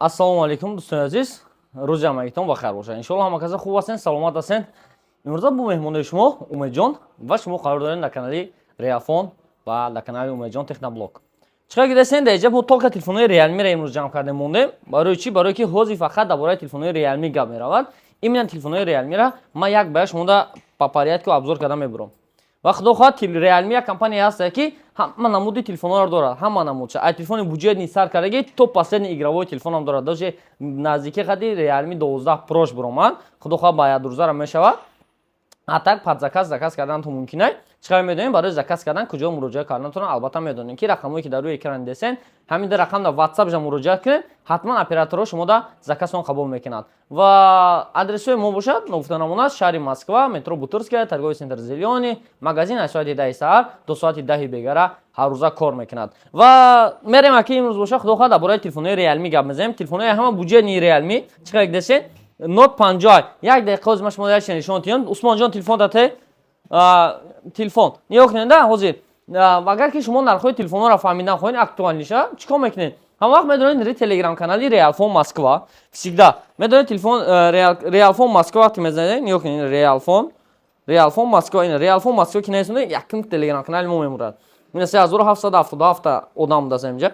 Ассалому алейкум, дӯстони азиз. Рӯзи ҳамагитон бахайр бошад. Иншоалло ҳама каса хуб ҳастед, саломат ҳастед. Имрӯза бо меҳмони шумо Умедҷон ва шумо қарор дорем дар канали Realphone ва дар канали Умедҷон Техноблог. Чиқар гидасен дар инҷа мо толка телефонҳои Realme-ро имрӯз ҷамъ кардем мондем. Барои чӣ? Барои ки ҳозир фақат дар бораи телефонҳои Realme гап меравад. Именно телефонҳои Realme-ро ман як ба як шумода по порядку обзор карда мебурам. ва худо хоҳад Realme як компания ҳаст ки ҳама намуди телефонҳоро дорад. ҳама намуд. Ай телефони буҷетни сар кардаги то последний игровой телефонам дорад. Даже наздики хади Realme 12 Pro буромад. Худо хоҳад ба ядрӯзара мешавад. А так заказ кардан то мумкин. Чиқар медонем барои заказ кардан куҷо муроҷиат карданатон албатта медонем ки рақамое ки дар рӯи экран десен ҳамин рақам дар WhatsApp ҷа муроҷиат кунед, ҳатман операторҳо шумо да заказон қабул мекунанд. Ва адресои мо бошад ногуфта намонад шаҳри Москва, метро Бутырская, торговый центр Зеленый, магазин аз соати 10 саҳар до соати 10 бегара ҳар рӯза кор мекунад. Ва мерем аки имрӯз бошад худо хоҳад дар бораи телефонҳои Realme гап мезанем. Телефонҳои ҳама буҷетни Realme чиқар десен Note 50 як дақиқа ҳозир шумо як нишон тиён Усмонҷон телефон дате телефон ниё куненда ҳозир агар ки шумо нархҳои телефонҳоро фаҳмидан хоҳед актуалниша чикор мекунед? Ҳама вақт медонед телеграм канали Realphone Москва всегда медонед телефон Realphone Москва вақти мезанед ниё кунед Realphone Москва ин Realphone Москва ки несунед якум телеграм канали мо мемурад. Ин 3777 одам даст инҷа.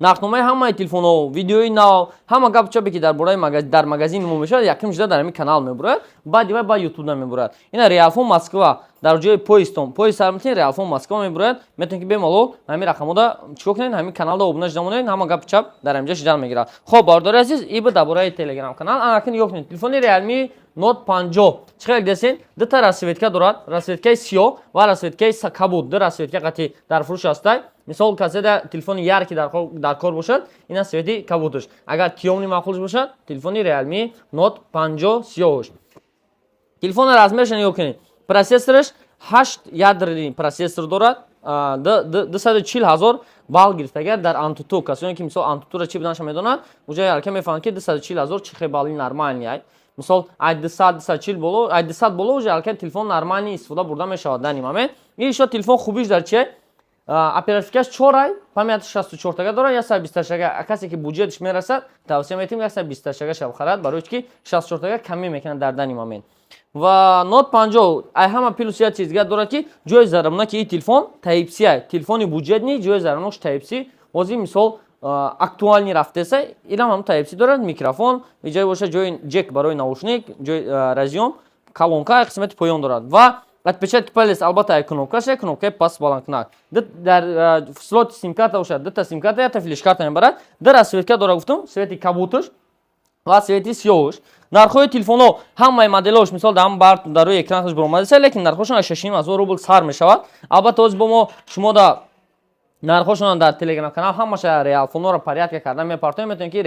Нархномаи ҳамаи телефонҳо, видеои нав, ҳама гапчопе ки дар бораи дар магазини мо мешавад якум шуда дар ҳамин канал мебурад. Баъди ва ба YouTube мебурад. Ина Realphone Москва дар ҷои поистон, поист сармитин Realphone Москва мебурад. Метавонед ки бемалол ҳамин рақамода чико кунед, ҳамин каналда обуна шуда монед, ҳама гапчоп дар инҷа шидан мегирад. Хоб, бардори азиз, ибо дар бораи Telegram канал анакин ё кунед. Телефони Realme Note 50 чиқар десен дута расветка дорад, расветкаи сиёҳ ва расветкаи кабуд. Ду расветка қати дар фурӯш ҳастад. Мисол каседа телефони ярки дар кор бошад, ина свети кабудаш. Агар тиёмни маъқулш бошад, телефони Realme Note 50 сиёҳш. Телефони размераш ниё кунед. Процессораш 8 ядерный процессор дорад. 240,000 балл гирифтагар дар Antutu. Касоне ки мисол Antutu-ро чӣ буданаш медонад, уҷа ялка мефаҳманд ки 240,000 чихе балли нормальни ай. Мисол ай 240 боло, ай 200 боло уҷа ялка телефон нормальни истифода бурда мешавад дар ин момент. Ин шо телефон хубиш дар чи? Оперативкаш 4 ай, памяти 64 тага дорад, 128 тага. Касе ки буҷетиш мерасад, тавсия метавонем 128 тага шав харад, барои ки 64 тага каме мекунад дар дани момент. Ва Note 50 ай ҳама плюс як чиз дорад ки ҷои зарамна ки ин телефон Type-C ай. Телефони буҷетни ҷои зарамнаш Type-C. Ҳозир мисол актуални рафтеса, инам ҳам Type-C дорад, микрофон, ҷои боша ҷои ҷек барои наушник, ҷои разъём, колонка қисмати поён дорад. Ва отпечатки палец албатта ай кнопкаша, кнопкаи паст баландкунак. Дар слоти сим-карта бошад, дута сим-карта, якта флеш-карта мебарад. Дар расветка дорад гуфтам, свети кабуташ ва свети сиёҳш. Нархҳои телефонҳо ҳамаи моделҳош мисол дар рӯи экранаш баромадаста, лекин нархҳошон 6500 рубл сар мешавад. Албатта ҳозир бо мо шумо да нархҳошон дар Telegram канал ҳамаша Realphone-ро порядка карда мепартоем. Метавонед ки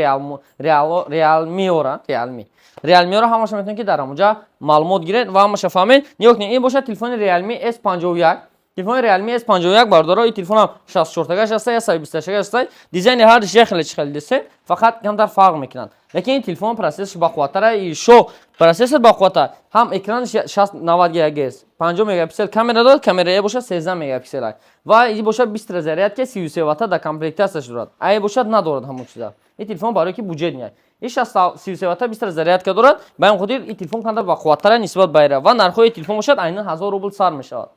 Realme-ро ҳамаша метавонед ки дар ҳамонҷа маълумот гиред ва ҳамаша фаҳмед. Ниё кунед, ин бошад телефони Realme S51. Телефони Realme S51 бардоро ин телефонам 64 тагаш ҳаста, 128 тагаш ҳаста. Дизайни ҳардиш яхеле чихел десе, фақат камтар фарқ мекунад. Лекин ин телефон процессорш бақувваттар, и шо процессор бақувваттар. Ҳам экранаш 690 Гц, 50 мегапиксел камера дорад, камераи бошад 13 мегапиксел ай. Ва ин бошад 20 зарядка 33 ватта дар комплектасияш дорад. Ай бошад надорад ҳамон чиза. Ин телефон барои ки буҷетни ай. ин 33 ватта 20 зарядка дорад. Ба ин хотир ин телефон камтар бақувваттар нисбат ба ира ва нархҳои телефон бошад айнан 1000 рубл сар мешавад.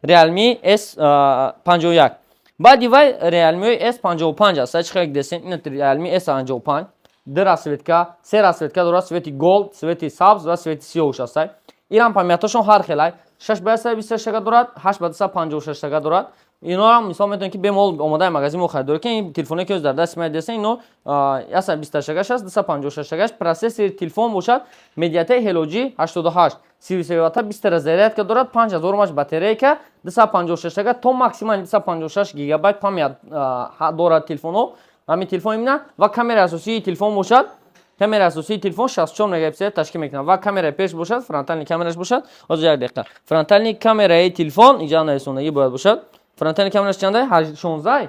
Realme S51. Баъди вай Realme S55 аст. Чиқар десен ин Realme S55. Ду расветка, се расветка дорад, свети gold, свети сабз ва свети сиёҳш аст. Ирам памяташон ҳар хел ай. 6/128 тага дорад, 8/256 тага дорад. Ино мисол метавонед ки бемол омодаи магазин мо харидор кунед. Ин телефоне ки дар даст медесен ино 128 тагаш аст, 256 тагаш. Процессори телефон бошад Mediatek Helio G88. 33 ватта 20 зарядка дорад, 5000 мАч батарейка, 256 тага то максимум 256 гигабайт памят дорад телефоно. Ҳамин телефон имна ва камераи асосии телефон бошад. Камераи асосии телефон 64 мегапиксел ташкил мекунад ва камераи пеш бошад, фронтални камераш бошад. Ҳозир як дақиқа. Фронтални камераи телефон инҷа нарисондагӣ бояд бошад. Фронтални камераш чанда? 16.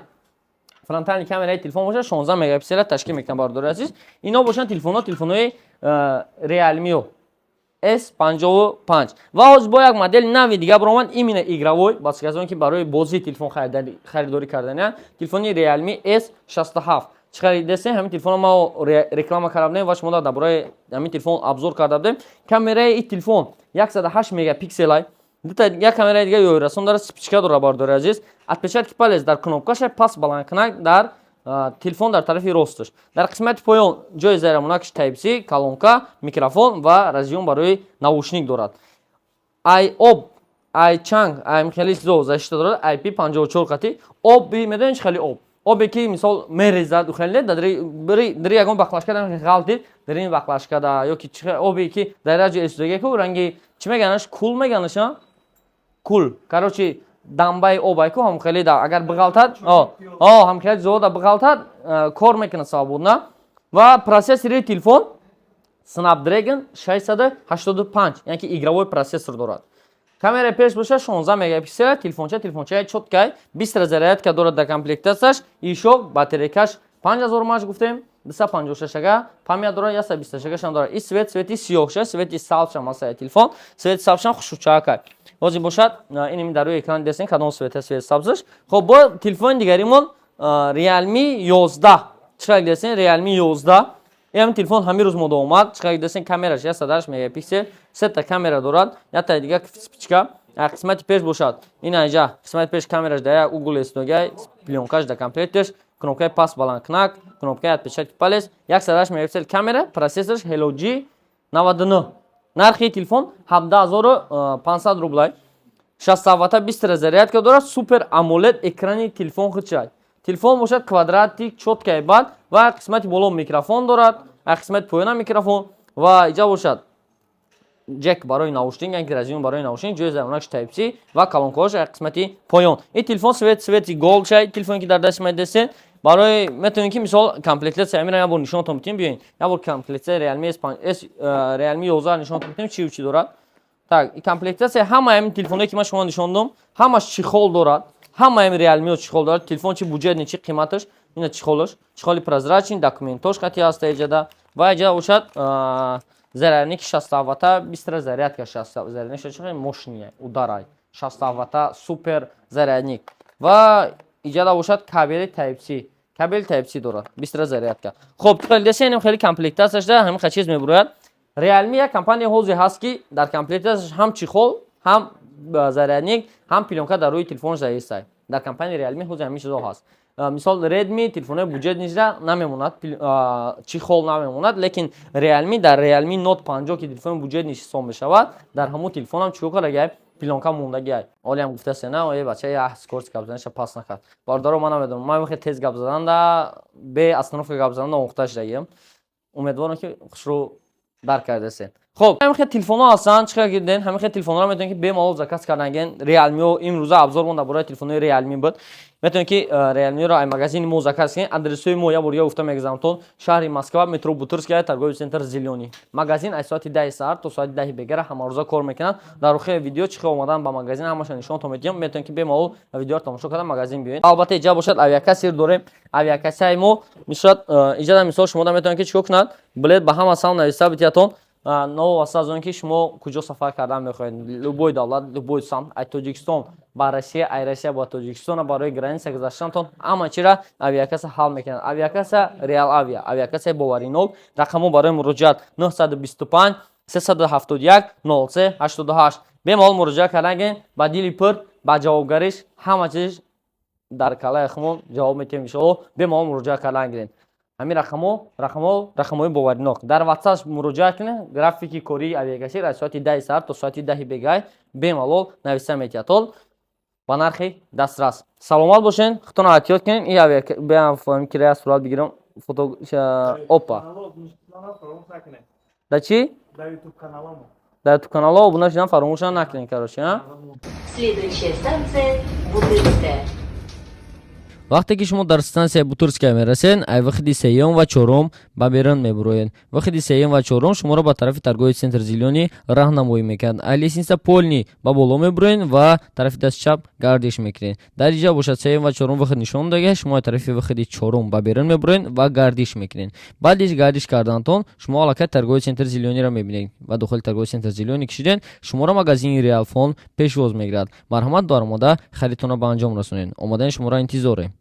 Фронтални камераи телефон бошад 16 мегапиксел ташкил мекунад бардори азиз. Ино бошанд телефонҳои Realme S55. Ва ҳозир бо як модели нави дига буромад, именно игровой, басказон ки барои бозии телефон харидорӣ кардани телефони Realme S67. чиқари дестен ҳамин телефон ма реклама карда будем ва шумо дар бораи ҳамин телефон обзор карда будем. Камераи ин телефон 108 мегапикселай. Як камераи дига ёрасон дорад, спичка дорад бардори азиз. Отпечатки палец дар кнопкаша пас баландкунак дар телефон дар тарафи росташ. Дар қисмати поён ҷои зайрамунакаш Type-C, колонка, микрофон ва разъём барои наушник дорад. об чанг хеле чизо зашита дорад. IP54 қати. Оби медонед хеле обе ки мисол мерезад хеле дри ягон бахлашка дар ғалтид дар ин бахлашка да ё ки оби ки дар раҷо эстудага ку ранги чи меганаш кул меганаш кул короче дамбаи обай ку ҳам хеле да агар бғалтад ҳам хеле зода бғалтад кор мекунад свободна ва процессори телефон Snapdragon 685 яъне ки игровой процессор дорад. Камера пеш боша 16 мегапиксел, телефонча чоткай, бистра зарядка дорад дар комплектасияш, ишок, батарейкаш 5000 мАч гуфтем, 256 памят дорад, 128 дорад. И свети сиёҳша, свети салфша масаи телефон, свети салфша хушучака. Ҳозир бошад, инами дар рӯи экран дестен кадом свети салфшаш. Хоб бо телефони дигаримон Realme 11. Чиқар дестен Realme 11. Ин телефон ҳамин рӯз мода омад. Чиқар дестен камераш 108 мегапиксел, сета камера дорад, якта дига спичка. Қисмати пеш бошад. Ин айҷа қисмати пеш камераш дар угл эстогай, плёнкаш дар комплекташ, кнопкаи пас баландкунак, кнопкаи отпечатки палец, 108 мегапиксел камера, процессорш Helio G99. Нархи телефон 17500 рублай. 60 ватта бистра зарядка дорад, супер AMOLED экрани телефон худчай. Телефон бошад квадратик, чоткай бад ва қисмати боло микрофон дорад, қисмати поёна микрофон ва иҷа бошад ҷек барои наушник, яъне ки разъём барои наушник, ҷои зармунакаш Type-C ва колонкаош қисмати поён. Ин телефон свети голд шай, телефоне ки дар дасти ма дестен барои метавонед ки мисол комплектация амира як бор нишонатон битем биёин. Як бор комплектация Realme Realme 11 нишонатон битем чи дорад. Так, ин комплектация ҳама ҳамин телефоне ки ман шумо нишондам, ҳамаш чихол дорад. Ҳама ҳамин Realme чихол дорад. Телефон чи буҷет ни чи қиматаш, ина чихолаш, чихоли прозрачный, документош қати аст эҷада ва эҷада бошад зарядник 60 ватта, бистра зарядка 60 зарядник шо мощный ударай 60 ватта супер зарядник ва иҷада бошад кабели Type-C дорад, бистра зарядка. Хоб хеле десенем хеле комплектасияш да ҳамин чиз мебурояд. Realme як компания ҳозир ҳаст ки дар комплектасияш ҳам чихол, ҳам зарядник, ҳам пилёнка дар рӯи телефон заистай. Дар компания Realme ҳозир ҳамин чизо ҳаст. Мисол Redmi телефони буҷет низда намемонад, чихол намемонад, лекин Realme дар Realme Note 50 ки телефони буҷет низ ҳисоб мешавад, дар ҳамон телефонам чӯкарагай пилёнка мондагиай. Олиам гуфтасена, ой бача я скорост гап заданша пас накард. Бардоро ман намедонам, ман мехе тез гап заданда, бе остановка гап заданда омӯхташ даем. Умедворам ки хушро дарк кардасен. Хоб, ҳамин хел телефонҳо ҳастанд, чиқар гирден, ҳамин хел телефонҳоро метавонед ки бемалол заказ карданген. Realme имрӯза обзор мон дар бораи телефонои Realme буд. Метавонед ки Realme-ро ай магазини мо заказ кунед. Адресои мо я бор я гуфта мегузарамтон, шаҳри Москва, метро Бутырская, торговый центр Зелёний. Магазин аз соати 10 саат то соати 10 бегара ҳама рӯза кор мекунад. Дар охири видео чиқар омадан ба магазин ҳамаша нишонтон медиҳам. Метавонед ки бемалол видеоро тамошо карда магазин биёед. Албатта иҷа бошад авиакассир дорем. Авиакассияи мо мисол иҷада мисол шумо да метавонед ки чиқор кунад? Билет ба ҳама сал нависта битиятон. Но васита аз он ки шумо куҷо сафар кардан мехоҳед, любой давлат, любой самт, ай Тоҷикистон ба Россия, ай Россия ба Тоҷикистон барои граница гузаштантон ҳама чира авиакассия ҳал мекунад. Авиакассия Real Avia, авиакассия боваринок. Рақамо барои муроҷиат 925 371 03 88. Бемалол муроҷиат кардан ба дили пур, ба ҷавобгариш ҳама чиз дар калаи хумон ҷавоб метем иншоалло. Бемалол муроҷиат кардан гиред. ҳамин рақамҳои боваринок дар ватсап муроҷиат кунед. графики кории авиакассир аз соати 10 саат то соати 10 бегай бемалол нависта метиятол ба нархи дастрас. Саломат бошен, худтон эҳтиёт кунед. ин авиакассия кирая сурат бигирам фото опа да чи да ютуб канала обуна шудан фаромӯш накунед. короче Следующая станция Бутырская. вақте ки шумо дар стансияи Бутырская мерасед, ай вахиди сеюм ва чорум ба берун мебуроед. вахиди сеюм ва чорум шуморо ба тарафи торговый центр Зелёний раҳнамоӣ мекунад. Ай лестница полни ба боло мебуроед ва тарафи дасти чап гардиш мекунед. дар иҷа бошад сеюм ва чорум вахид нишон дага, шумо тарафи вахиди чорум ба берун мебуроед ва гардиш мекунед. баъди гардиш карданатон шумо аллакай торговый центр Зелёнийро мебинед ва дохили торговый центр Зелёний кишиден шуморо магазини Realphone пешвоз мегирад. марҳамат дар омода харидтонро ба анҷом расонед. омадани шуморо интизорем.